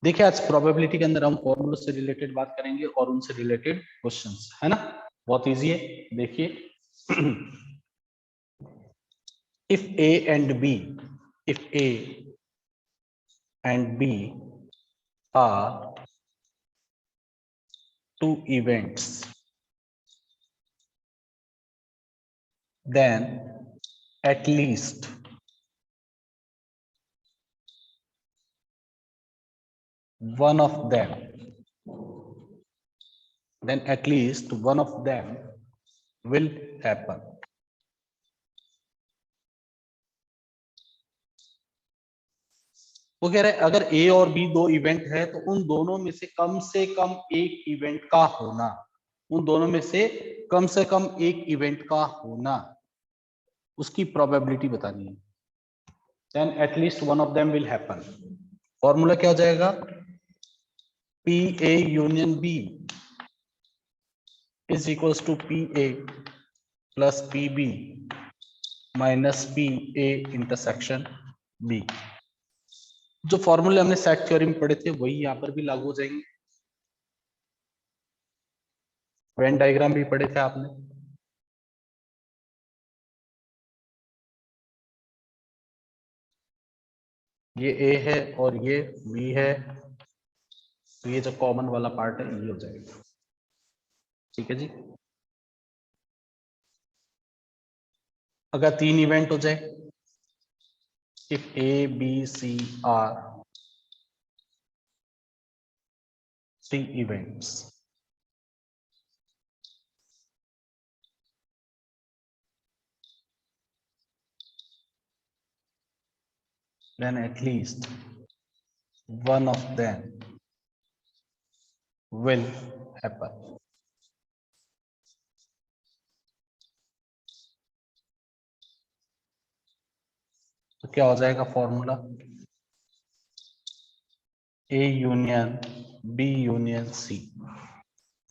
देखिए आज प्रोबेबिलिटी के अंदर हम फॉर्मूला से रिलेटेड बात करेंगे और उनसे रिलेटेड क्वेश्चंस, है ना। बहुत इजी है। देखिए if A and B, if A and B are two events, then at least one of them, will happen. वो कह रहे हैं अगर ए और बी दो इवेंट है तो उन दोनों में से कम एक इवेंट का होना, उन दोनों में से कम एक इवेंट का होना, उसकी प्रोबेबिलिटी बतानी है। Then at least one of them will happen. Formula क्या हो जाएगा? P A union B is equals to P A plus P B minus P A intersection B. जो फॉर्मूले हमने सेट थ्योरी में पढ़े थे वही यहां पर भी लागू हो जाएंगे। वेन डायग्राम भी पढ़े थे आपने। ये ए है और ये बी है, तो ये जो कॉमन वाला पार्ट है ये हो जाएगा। ठीक है जी। अगर तीन इवेंट हो जाए, if A B C are three events, then at least one of them will happen. तो क्या हो जाएगा formula? A union B union C.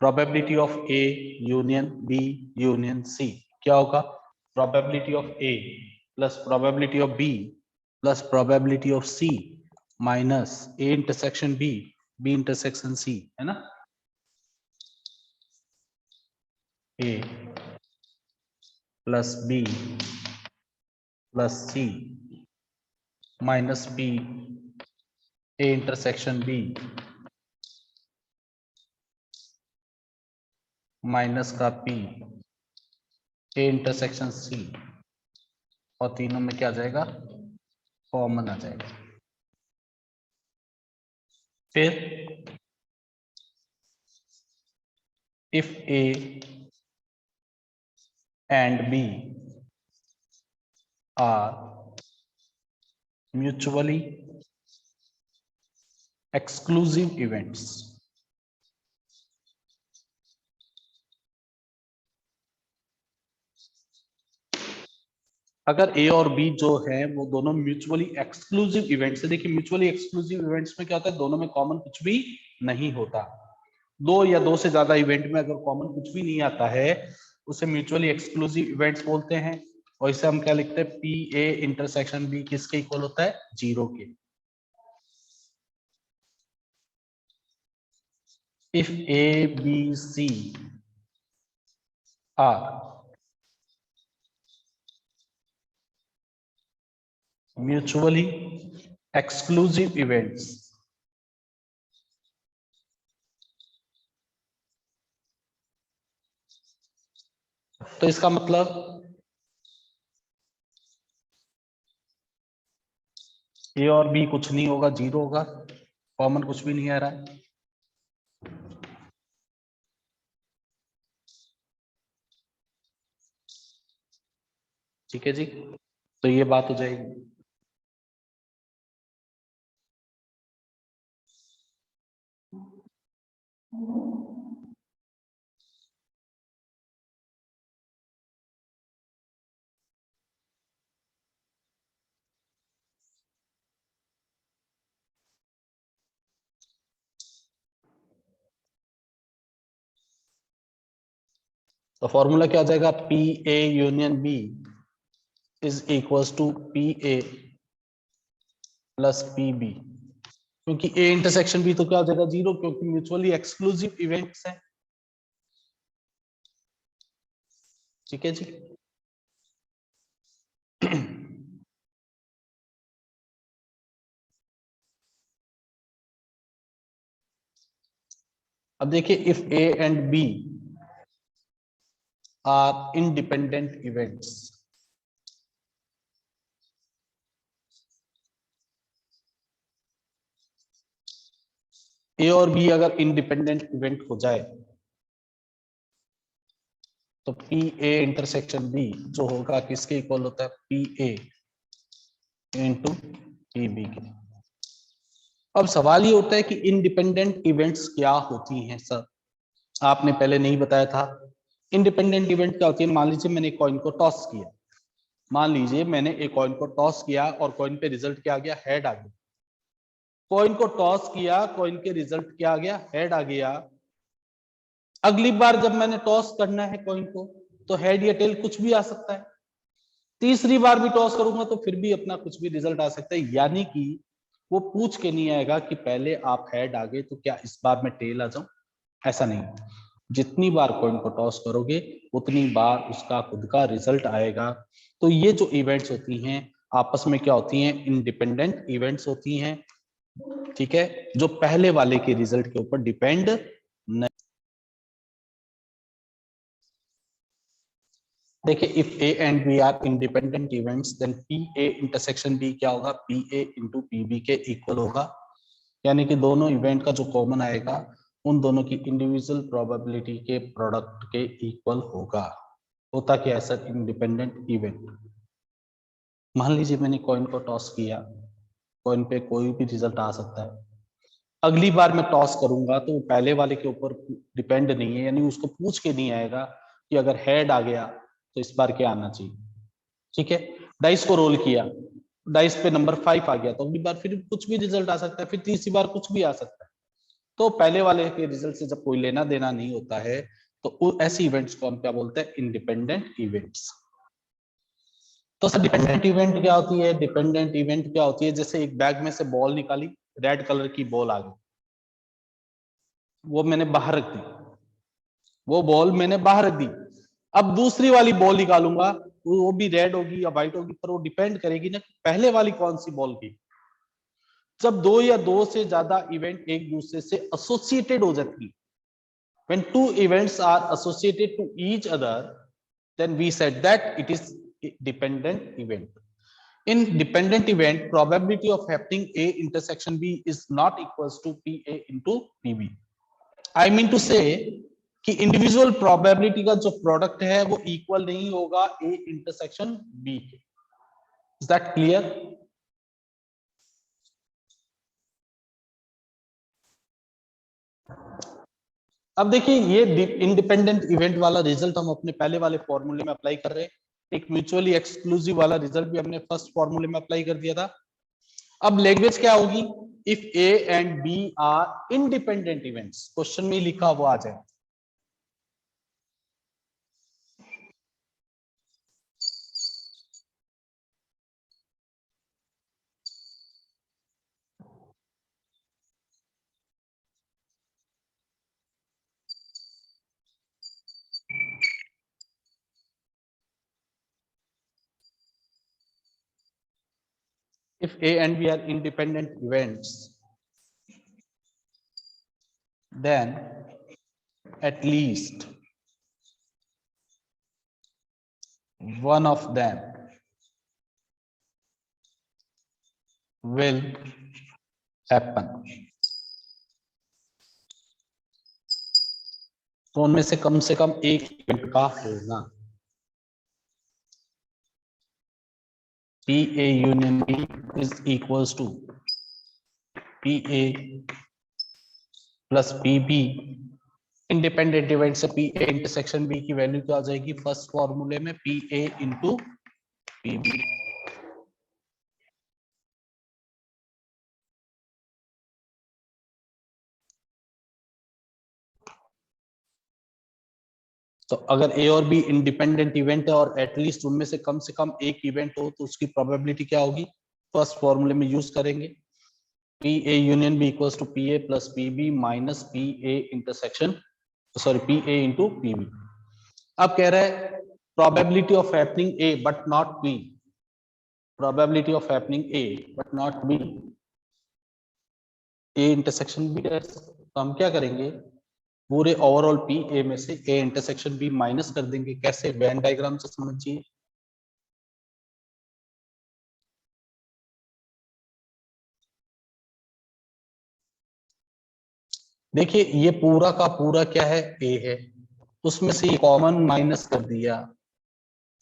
Probability of A union B union C क्या होगा? Probability of A plus probability of B plus probability of C minus A intersection B, B intersection C, है ना। A plus B plus C minus B A intersection B minus का P A intersection C, और तीनों में क्या आ जाएगा? Common आ जाएगा। फिर if A and B are mutually exclusive events, अगर ए और बी जो है वो दोनों म्यूचुअली एक्सक्लूसिव इवेंट्स है। देखिए म्यूचुअली एक्सक्लूसिव इवेंट्स में क्या होता है? दोनों में कॉमन कुछ भी नहीं होता। दो या दो से ज्यादा इवेंट में अगर कॉमन कुछ भी नहीं आता है उसे म्यूचुअली एक्सक्लूसिव इवेंट्स बोलते हैं। और इसे हम क्या लिखते हैं? पी ए इंटरसेक्शन बी किसके इक्वल होता है? 0 के। If A B C are mutually exclusive events, तो इसका मतलब ए और बी कुछ नहीं होगा, 0 होगा, कॉमन कुछ भी नहीं आ रहा है। ठीक है जी, तो ये बात हो जाएगी। तो फॉर्मूला क्या आ जाएगा? P A union B is equals to P A plus P B क्योंकि ए इंटरसेक्शन बी तो क्या हो जाएगा 0, क्योंकि म्यूचुअली एक्सक्लूसिव इवेंट्स है। ठीक है जी। अब देखिए, if A and B are independent events, A और बी अगर इंडिपेंडेंट इवेंट हो जाए तो पी ए इंटरसेक्शन बी जो होगा किसके इक्वल होता है, P A into P B के। अब सवाल ये उठता है कि इंडिपेंडेंट इवेंट्स क्या होती हैं सर, आपने पहले नहीं बताया था। इंडिपेंडेंट इवेंट क्या होती है, मान लीजिए मैंने कॉइन को टॉस किया, मान लीजिए मैंने एक कॉइन को टॉस किया और कॉइन पे रिजल्ट क्या आ गया, हेड आ गया। कॉइन को टॉस किया, कॉइन के रिजल्ट क्या आ गया, हेड आ गया। अगली बार जब मैंने टॉस करना है कॉइन को तो हेड या टेल कुछ भी आ सकता है। तीसरी बार भी टॉस करूंगा तो फिर भी अपना कुछ भी रिजल्ट आ सकता है, यानी कि वो पूछ के नहीं आएगा कि पहले आप हेड आ गए तो क्या इस बार मैं टेल आ जाऊं, ऐसा नहीं। जितनी बार कॉइन को टॉस करोगे उतनी बार उसका खुद का रिजल्ट आएगा। तो ये जो इवेंट्स होती हैं आपस में क्या होती हैं, इंडिपेंडेंट इवेंट्स होती हैं। ठीक है, जो पहले वाले के रिजल्ट के ऊपर डिपेंड नहीं। देखिए, if A and B are independent events then P A intersection B क्या होगा, P A into P B के इक्वल होगा। यानी कि दोनों इवेंट का जो कॉमन आएगा उन दोनों की इंडिविजुअल प्रोबेबिलिटी के प्रोडक्ट के इक्वल होगा। होता क्या है सर, इंडिपेंडेंट इवेंट, मान लीजिए मैंने कॉइन को टॉस किया, कॉइन पे कोई भी रिजल्ट आ सकता है। अगली बार मैं टॉस करूंगा तो वो पहले वाले के ऊपर डिपेंड नहीं है, यानी उसको पूछ के नहीं आएगा कि अगर हेड आ गया तो इस बार क्या आना चाहिए। ठीक है, डाइस को रोल किया, डाइस पे नंबर 5 आ गया तो अगली बार फिर कुछ भी रिजल्ट आ सकता है, फिर तीसरी बार कुछ भी आ सकता है। तो पहले वाले के रिजल्ट से जब कोई लेना देना नहीं होता है तो ऐसी इवेंट्स को हम क्या बोलते हैं, इंडिपेंडेंट इवेंट्स। तो सर डिपेंडेंट इवेंट क्या होती है, डिपेंडेंट इवेंट क्या होती है, जैसे एक बैग में से बॉल निकाली, रेड कलर की बॉल आ गई, वो मैंने बाहर रख दी, वो बॉल मैंने बाहर रख दी। अब दूसरी वाली बॉल निकालूंगा वो भी रेड होगी या व्हाइट होगी, पर वो डिपेंड करेगी ना कि पहले वाली कौन सी बॉल की। जब दो या दो से ज्यादा इवेंट एक दूसरे से एसोसिएटेड हो जाती है, when two events are associated to each other, then we said that it is a dependent event. In dependent event, probability of happening A intersection B is not equals to PA into PB. I mean to say कि individual probability का जो product है वो equal नहीं होगा A intersection B के। Is that clear? अब देखिए, ये इंडिपेंडेंट इवेंट वाला रिजल्ट हम अपने पहले वाले फॉर्मूले में अप्लाई कर रहे हैं, एक म्यूचुअली एक्सक्लूसिव वाला रिजल्ट भी हमने फर्स्ट फॉर्मूले में अप्लाई कर दिया था। अब लैंग्वेज क्या होगी, if A and B are independent events, question में लिखा हुआ आ जाए। If A and B are independent events, then at least one of them will happen. तो उनमें से कम एक इवेंट का होना। P A union B is equals to P A plus P B। Independent event से P A इंटरसेक्शन B की value क्या आ जाएगी, फर्स्ट फॉर्मूले में P A into P B। तो अगर ए और बी इंडिपेंडेंट इवेंट है और एटलीस्ट उनमें से कम एक इवेंट हो तो उसकी प्रोबेबिलिटी क्या होगी, फर्स्ट फॉर्मूले में यूज करेंगे। P A union B equals to P A plus P B minus P A intersection, sorry P A into P B. अब कह रहा है probability of happening A but not B, probability of happening A but not B, A intersection B. तो हम क्या करेंगे, पूरे overall P A में से ए इंटरसेक्शन बी माइनस कर देंगे। कैसे, वेन डायग्राम से समझिए। देखिए ये पूरा का पूरा क्या है, ए है, उसमें से कॉमन माइनस कर दिया,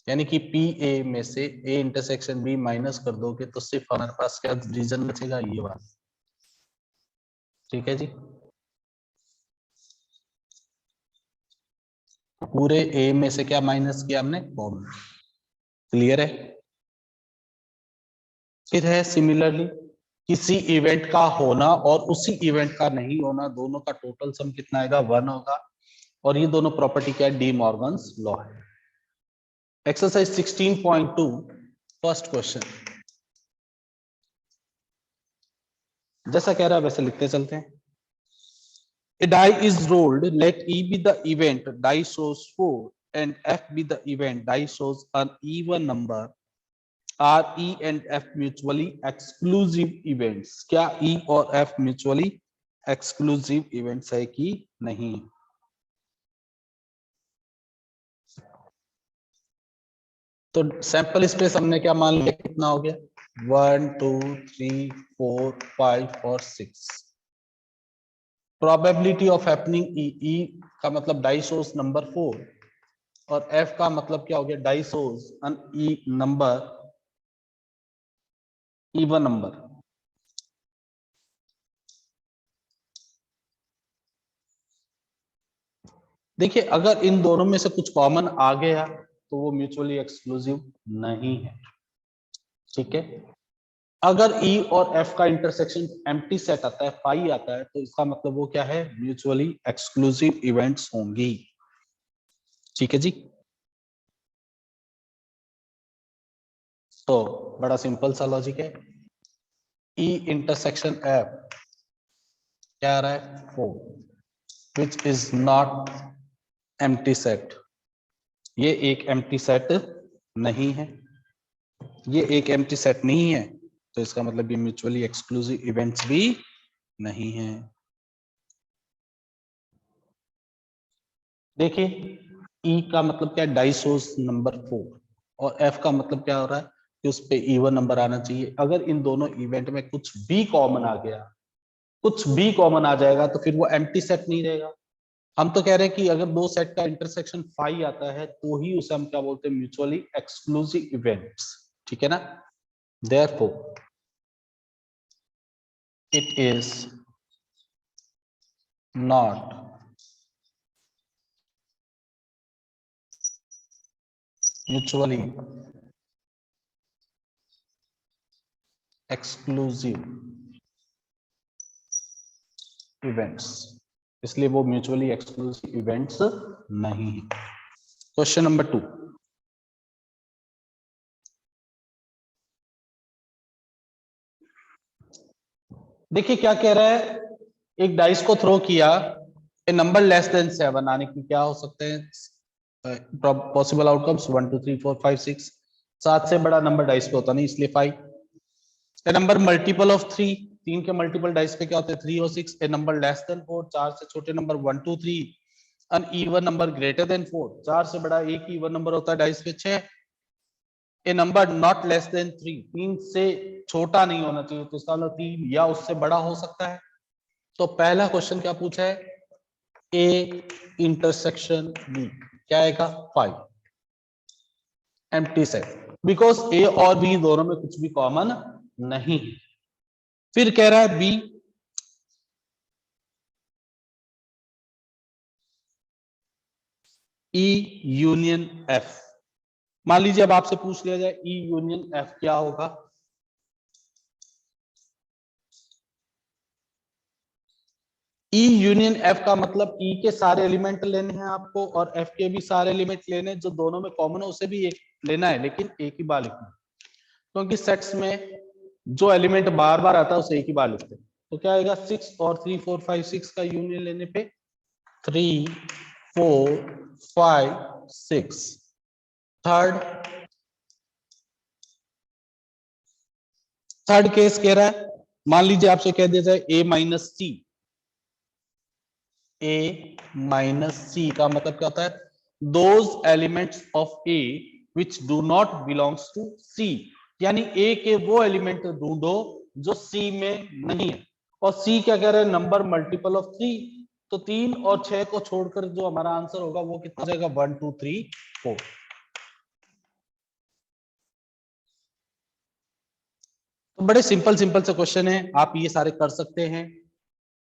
यानी कि पी ए में से ए इंटरसेक्शन बी माइनस कर दोगे तो सिर्फ हमारे पास क्या रीजन बचेगा, ये बात। ठीक है जी, पूरे ए में से क्या माइनस किया हमने, कॉमन। क्लियर है। फिर है सिमिलरली किसी इवेंट का होना और उसी इवेंट का नहीं होना, दोनों का टोटल सम कितना आएगा, 1 होगा। और ये दोनों प्रॉपर्टी क्या है, डी मॉर्गन्स लॉ है। एक्सरसाइज 16.2 फर्स्ट क्वेश्चन, जैसा कह रहा है वैसे लिखते चलते हैं। A die is rolled, let E be the event, die shows 4 and F be the event, die shows an even number. Are E and F mutually exclusive events? क्या E और F mutually exclusive events है कि नहीं? तो sample space हमने क्या मान लिया, कितना हो गया, 1 2 3 4 5 और 6। प्रोबेबिलिटी ऑफ हैपनिंग ई का मतलब डाई सोर्स नंबर 4 और एफ का मतलब क्या हो गया, die source an E number, even number. देखिए अगर इन दोनों में से कुछ कॉमन आ गया तो वो म्यूचुअली एक्सक्लूसिव नहीं है। ठीक है, अगर ई और एफ का इंटरसेक्शन एम्प्टी सेट आता है, फाई आता है, तो इसका मतलब वो क्या है, म्यूचुअली एक्सक्लूसिव इवेंट्स होंगी। ठीक है जी, तो बड़ा सिंपल सा लॉजिक है। ई इंटरसेक्शन एफ क्या आ रहा है, 4 which is not empty set. ये एक एम्प्टी सेट नहीं है, ये एक एम्प्टी सेट नहीं है, तो इसका मतलब ये म्यूचुअली एक्सक्लूसिव इवेंट्स भी नहीं है। देखिए ई का मतलब क्या है, डाइसोस नंबर 4 और एफ का मतलब क्या हो रहा है कि उस पे इवन नंबर आना चाहिए। अगर इन दोनों इवेंट में कुछ भी कॉमन आ गया, कुछ भी कॉमन आ जाएगा तो फिर वो एम्प्टी सेट नहीं रहेगा। हम तो कह रहे हैं कि अगर दो सेट का इंटरसेक्शन फाई आता है तो ही उसे हम क्या बोलते हैं, म्यूचुअली एक्सक्लूसिव इवेंट्स। ठीक है ना, therefore it is not mutually exclusive events, इसलिए वो म्यूचुअली एक्सक्लूसिव इवेंट्स नहीं है। क्वेश्चन नंबर 2, देखिए क्या कह रहा है, एक डाइस को थ्रो किया, ए नंबर लेस देन 7 आने की क्या हो सकते हैं पॉसिबल आउटकम्स, 1 2 3 4 5 6। 7 से बड़ा नंबर डाइस पे होता नहीं, इसलिए 5। ए नंबर मल्टीपल ऑफ 3, 3 के मल्टीपल डाइस पे क्या होते हैं, 3 और 6। ए नंबर लेस देन 4, 4 से छोटे नंबर 1 2 3। अन इवन नंबर ग्रेटर देन 4, 4 से बड़ा एक इवन नंबर होता है डाइस पे 6। ए नंबर नॉट लेस देन 3, 3 से छोटा नहीं होना चाहिए, तो इसका मतलब 3 या उससे बड़ा हो सकता है। तो पहला क्वेश्चन क्या पूछा है, ए इंटरसेक्शन बी क्या आएगा, 5 एम्प्टी सेट, बिकॉज ए और बी दोनों में कुछ भी कॉमन नहीं है। फिर कह रहा है बी ई यूनियन एफ। मान लीजिए अब आपसे पूछ लिया जाए ई यूनियन एफ क्या होगा, ई यूनियन एफ का मतलब ई के सारे एलिमेंट लेने हैं आपको और एफ के भी सारे एलिमेंट लेने हैं, जो दोनों में कॉमन है उसे भी एक लेना है, लेकिन एक ही बार लिखना, क्योंकि सेट्स में जो एलिमेंट बार बार आता है उसे एक ही बार लिखते हैं। तो क्या आएगा 6 और 3 4 5 6 का यूनियन लेने पे 3 4 5 6। थर्ड केस कह रहा है, मान लीजिए आपसे कह दिया जाए a minus C. a minus C का मतलब क्या होता है, those elements of a which do not belongs to c, यानी a के वो एलिमेंट ढूंढो जो c में नहीं है। और c क्या कह रहे हैं, नंबर मल्टीपल ऑफ 3। तो 3 और 6 को छोड़कर जो हमारा आंसर होगा वो कितना हो जाएगा, 1 2 3 4। तो बड़े सिंपल सिंपल से क्वेश्चन है, आप ये सारे कर सकते हैं।